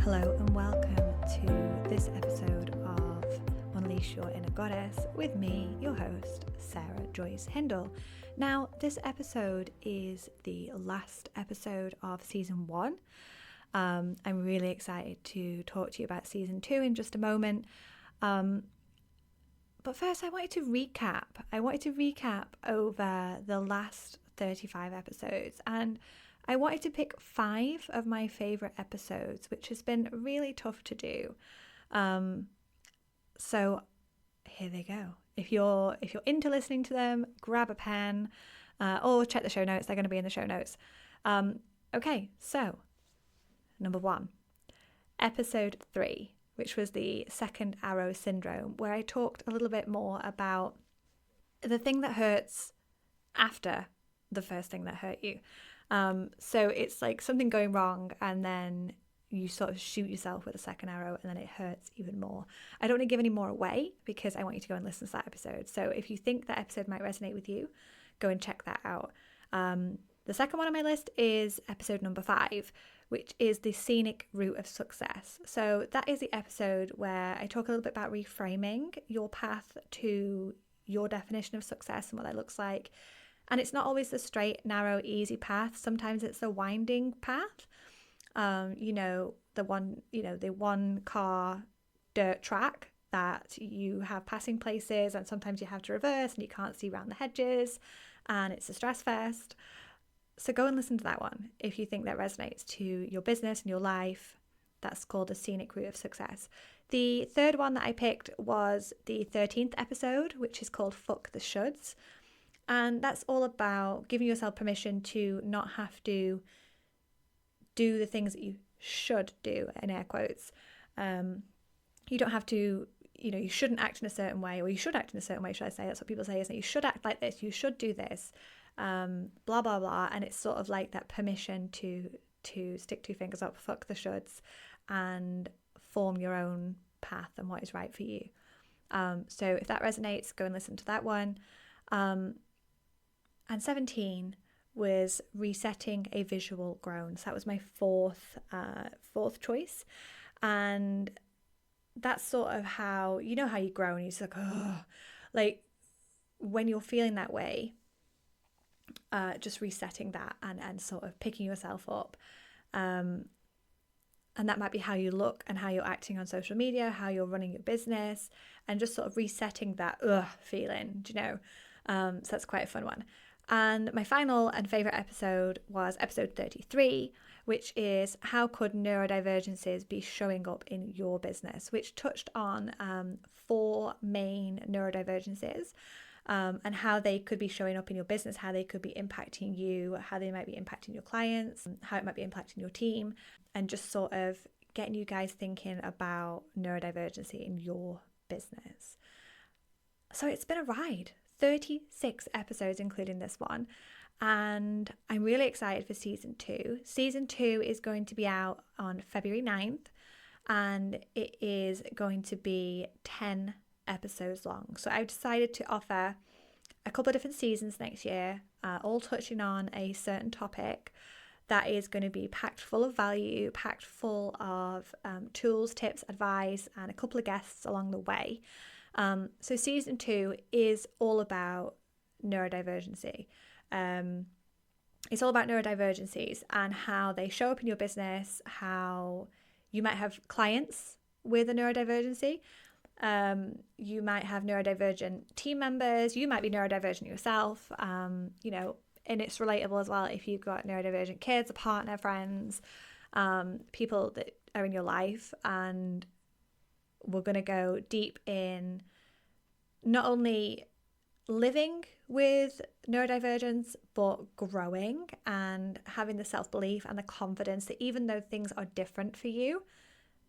Hello and welcome to this episode of Unleash Your Inner Goddess with me, your host, Sarah Joyce Hindle. Now, this episode is the last episode of season 1. I'm really excited to talk to you about season 2 in just a moment. But first, I wanted to recap. Over the last 35 episodes, and I wanted to pick 5 of my favorite episodes, which has been really tough to do. So here they go. If you're into listening to them, grab a pen or check the show notes. They're going to be in the show notes. Okay, so number 1, episode 3, which was the second arrow syndrome, where I talked a little bit more about the thing that hurts after the first thing that hurt you. So it's like something going wrong and then you sort of shoot yourself with a second arrow and then it hurts even more. I don't want to give any more away because I want you to go and listen to that episode. So if you think that episode might resonate with you, go and check that out. The second one on my list is episode number 5, which is the scenic route of success. So that is the episode where I talk a little bit about reframing your path to your definition of success and what that looks like. And it's not always the straight, narrow, easy path. Sometimes it's the winding path. The one car dirt track that you have passing places and sometimes you have to reverse and you can't see around the hedges and it's a stress fest. So go and listen to that one if you think that resonates to your business and your life. That's called the scenic route of success. The third one that I picked was the 13th episode, which is called Fuck the Shoulds. And that's all about giving yourself permission to not have to do the things that you should do, in air quotes. You don't have to, you shouldn't act in a certain way, or you should act in a certain way, should I say. That's what people say, isn't it? You should act like this, you should do this, blah, blah, blah. And it's sort of like that permission to stick 2 fingers up, fuck the shoulds, and form your own path and what is right for you. So if that resonates, go and listen to that one. And 17 was resetting a visual groan. So that was my fourth choice. And that's sort of how, how you groan. You're just like, oh, like when you're feeling that way, just resetting that and sort of picking yourself up. And that might be how you look and how you're acting on social media, how you're running your business, and just sort of resetting that feeling, So that's quite a fun one. And my final and favorite episode was episode 33, which is how could neurodivergences be showing up in your business, which touched on 4 main neurodivergences and how they could be showing up in your business, how they could be impacting you, how they might be impacting your clients, how it might be impacting your team, and just sort of getting you guys thinking about neurodivergency in your business. So it's been a ride. 36 episodes, including this one. And I'm really excited for season 2. Season 2 is going to be out on February 9th, and it is going to be 10 episodes long. So I've decided to offer a couple of different seasons next year, all touching on a certain topic that is going to be packed full of value, packed full of tools, tips, advice, and a couple of guests along the way. So season 2 is all about neurodivergency. It's all about neurodivergencies and how they show up in your business, how you might have clients with a neurodivergency. You might have neurodivergent team members. You might be neurodivergent yourself. And it's relatable as well if you've got neurodivergent kids, a partner, friends, people that are in your life. And we're going to go deep in not only living with neurodivergence, but growing and having the self-belief and the confidence that even though things are different for you,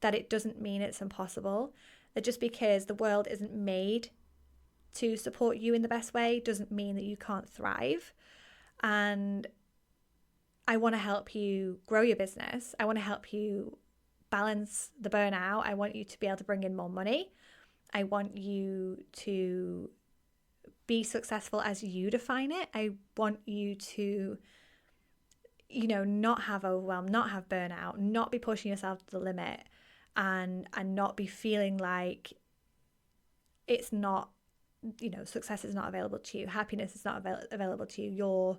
that it doesn't mean it's impossible. That just because the world isn't made to support you in the best way doesn't mean that you can't thrive. And I want to help you grow your business. I want to help you balance the burnout. I want you to be able to bring in more money. I want you to be successful as you define it. I want you to not have overwhelm, not have burnout, not be pushing yourself to the limit, and not be feeling like it's not, success is not available to you, happiness is not available to you,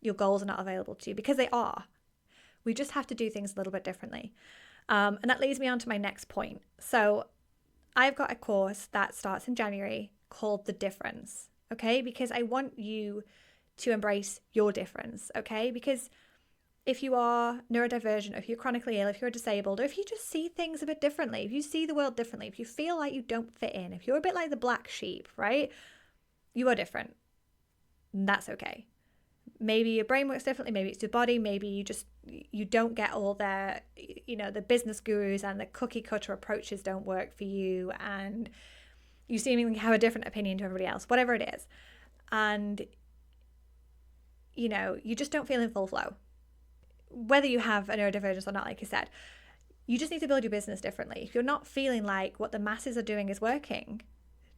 your goals are not available to you, because they are. We just have to do things a little bit differently. And that leads me on to my next point. So I've got a course that starts in January called The Difference, okay? Because I want you to embrace your difference, okay? Because if you are neurodivergent, if you're chronically ill, if you're disabled, or if you just see things a bit differently, if you see the world differently, if you feel like you don't fit in, if you're a bit like the black sheep, right? You are different. And that's okay. Maybe your brain works differently, maybe it's your body, maybe you don't get all the business gurus and the cookie cutter approaches don't work for you, and you seemingly have a different opinion to everybody else, whatever it is. And you just don't feel in full flow. Whether you have a neurodivergence or not, like I said, you just need to build your business differently. If you're not feeling like what the masses are doing is working,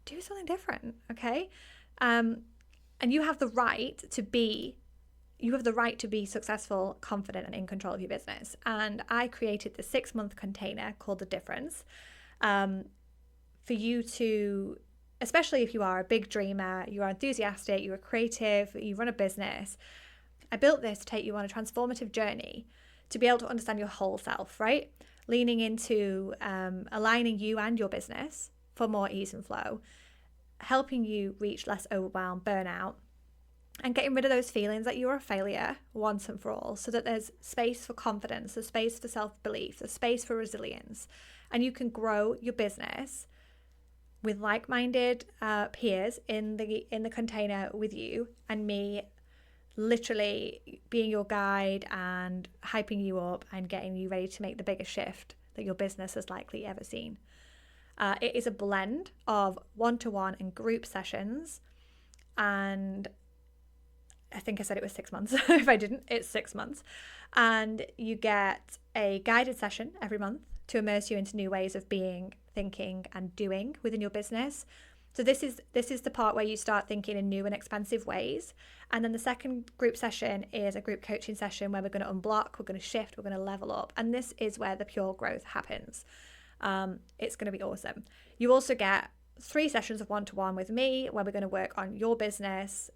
do something different, okay? And you have the right to be successful, confident, and in control of your business. And I created the 6-month container called The Difference for you to, especially if you are a big dreamer, you are enthusiastic, you're creative, you run a business. I built this to take you on a transformative journey to be able to understand your whole self, right? Leaning into aligning you and your business for more ease and flow, helping you reach less overwhelm, burnout, and getting rid of those feelings that you're a failure once and for all, so that there's space for confidence, there's space for self-belief, there's space for resilience, and you can grow your business with like-minded peers in the container with you, and me literally being your guide and hyping you up and getting you ready to make the biggest shift that your business has likely ever seen. It is a blend of one-to-one and group sessions, and I think I said it was 6 months. If I didn't, it's 6 months. And you get a guided session every month to immerse you into new ways of being, thinking, and doing within your business. So this is the part where you start thinking in new and expansive ways. And then the second group session is a group coaching session where we're going to unblock, we're going to shift, we're going to level up. And this is where the pure growth happens. It's going to be awesome. You also get 3 sessions of one-to-one with me where we're going to work on your business,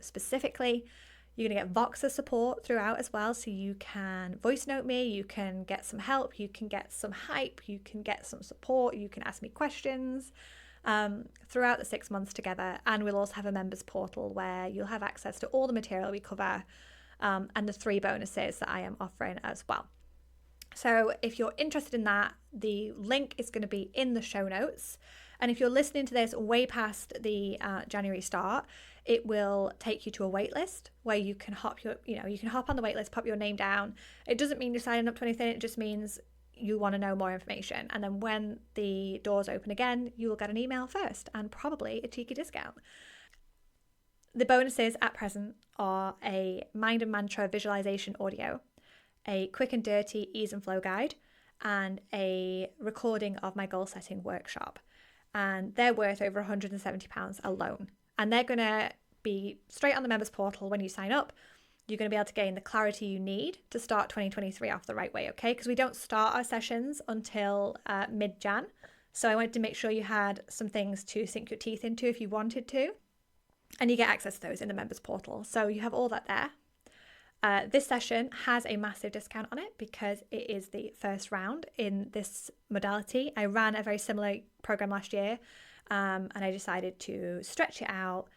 specifically. You're going to get Voxer support throughout as well, so you can voice note me, you can get some help, you can get some hype, you can get some support, you can ask me questions throughout the 6 months together. And we'll also have a members portal where you'll have access to all the material we cover and the 3 bonuses that I am offering as well. So if you're interested in that, the link is going to be in the show notes. And if you're listening to this way past the January start, it will take you to a wait list where you can hop on the wait list, pop your name down. It doesn't mean you're signing up to anything. It just means you want to know more information. And then when the doors open again, you will get an email first and probably a cheeky discount. The bonuses at present are a mind and mantra visualization audio, a quick and dirty ease and flow guide, and a recording of my goal setting workshop. And they're worth over £170 alone. And they're going to be straight on the members portal when you sign up. You're going to be able to gain the clarity you need to start 2023 off the right way, okay? Because we don't start our sessions until mid-Jan. So I wanted to make sure you had some things to sink your teeth into if you wanted to. And you get access to those in the members portal. So you have all that there. This session has a massive discount on it because it is the first round in this modality. I ran a very similar program last year and I decided to stretch it out,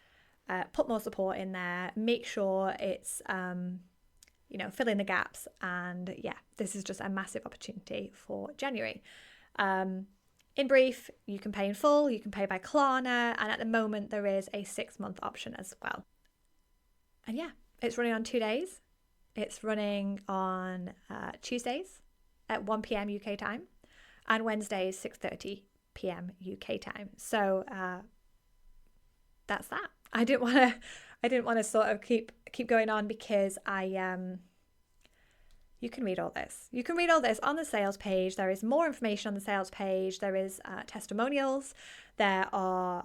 put more support in there, make sure it's, fill in the gaps. And yeah, this is just a massive opportunity for January. In brief, you can pay in full, you can pay by Klarna, and at the moment there is a 6-month option as well. And yeah, it's running on 2 days. It's running on Tuesdays at 1 p.m. UK time and Wednesdays 6:30 p.m. UK time. So that's that. I didn't want to sort of keep going on because you can read all this. You can read all this on the sales page. There is more information on the sales page. There is testimonials. There are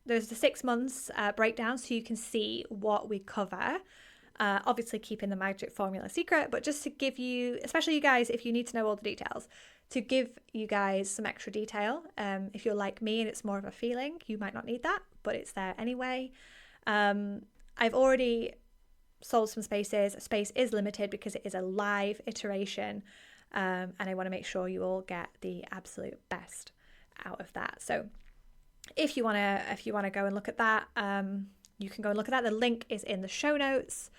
there's the 6 months breakdown so you can see what we cover. Obviously keeping the magic formula secret, but just to give you, especially you guys, if you need to know all the details, to give you guys some extra detail. If you're like me and it's more of a feeling, you might not need that, but it's there anyway. I've already sold some spaces. Space is limited because it is a live iteration, and I want to make sure you all get the absolute best out of that. So if you want to go and look at that, you can go and look at that. The link is in the show notes.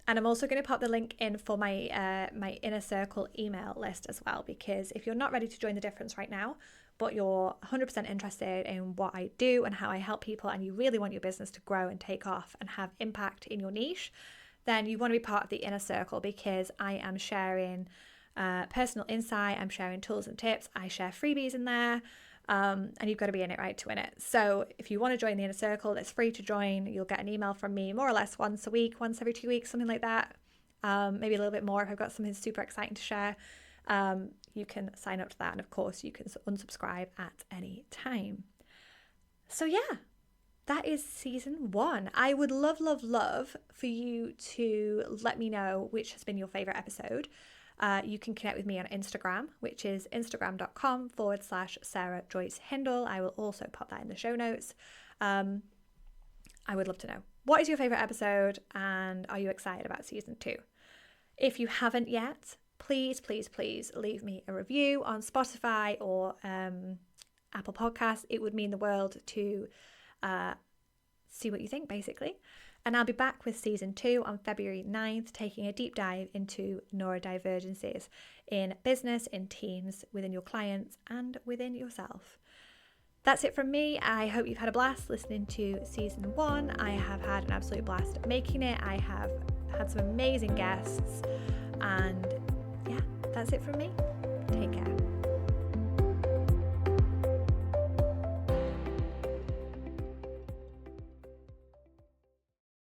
And I'm also going to pop the link in for my my Inner Circle email list as well, because if you're not ready to join the difference right now, but you're 100% interested in what I do and how I help people, and you really want your business to grow and take off and have impact in your niche, then you want to be part of the Inner Circle, because I am sharing personal insight, I'm sharing tools and tips, I share freebies in there, and you've got to be in it, right, to win it. So if you want to join the Inner Circle, it's free to join. You'll get an email from me more or less once a week, once every 2 weeks, something like that. Maybe a little bit more if I've got something super exciting to share. You can sign up to that, and of course you can unsubscribe at any time. So yeah, that is season 1. I would love for you to let me know which has been your favorite episode. You can connect with me on Instagram, which is instagram.com/Sarah Joyce Hindle. I will also pop that in the show notes. I would love to know, what is your favorite episode, and are you excited about season 2? If you haven't yet, please leave me a review on Spotify or Apple Podcasts. It would mean the world to see what you think, basically. And I'll be back with season 2 on February 9th, taking a deep dive into neurodivergencies in business, in teams, within your clients, and within yourself. That's it from me. I hope you've had a blast listening to season 1. I have had an absolute blast making it. I have had some amazing guests. And yeah, that's it from me. Take care.